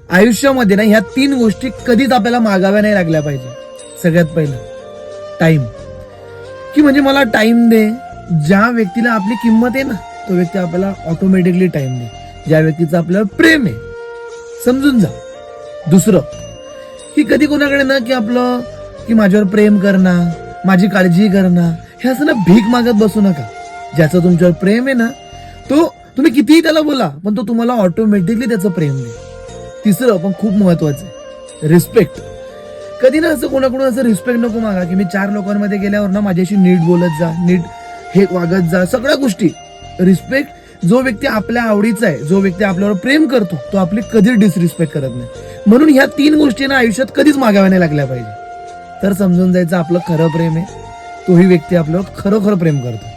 आयुष्यामध्ये ना ह्या 3 गोष्टी कधीच आपल्याला मागाव्या नाही लागल्या पाहिजे. सगळ्यात पहिलं टाइम, की म्हणजे मला टाइम दे. ज्या व्यक्तीला आपली किंमत आहे ना तो व्यक्ती आपल्याला ऑटोमॅटिकली टाइम दे. ज्या व्यक्तीचं आपल्यावर प्रेम आहे समजून जा. दुसरं की कधी कोणाकडे ना की आपलं की माझ्यावर प्रेम करणं, माझी काळजी करणं, हे असं ना भीक मागत बसू नका. ज्याचं तुमच्यावर प्रेम आहे ना तो तुम्ही कितीही त्याला बोला पण तो तुम्हाला ऑटोमॅटिकली त्याचं प्रेम दे. तिसरं पण खूप महत्वाचं आहे रिस्पेक्ट. कधी ना असं कोणाकडून असं रिस्पेक्ट नको मागा की मी 4 लोकांमध्ये गेल्यावर ना माझ्याशी नीट बोलत जा, नीट हे वागत जा, सगळ्या गोष्टी. रिस्पेक्ट, जो व्यक्ती आपल्या आवडीचा आहे, जो व्यक्ती आपल्यावर प्रेम करतो तो आपली कधीच डिसरिस्पेक्ट करत नाही. म्हणून ह्या 3 गोष्टी ना आयुष्यात कधीच मागाव्या नाही लागल्या पाहिजे. तर समजून जायचं आपलं खरं प्रेम आहे, तोही व्यक्ती आपल्यावर खरोखर प्रेम करतो.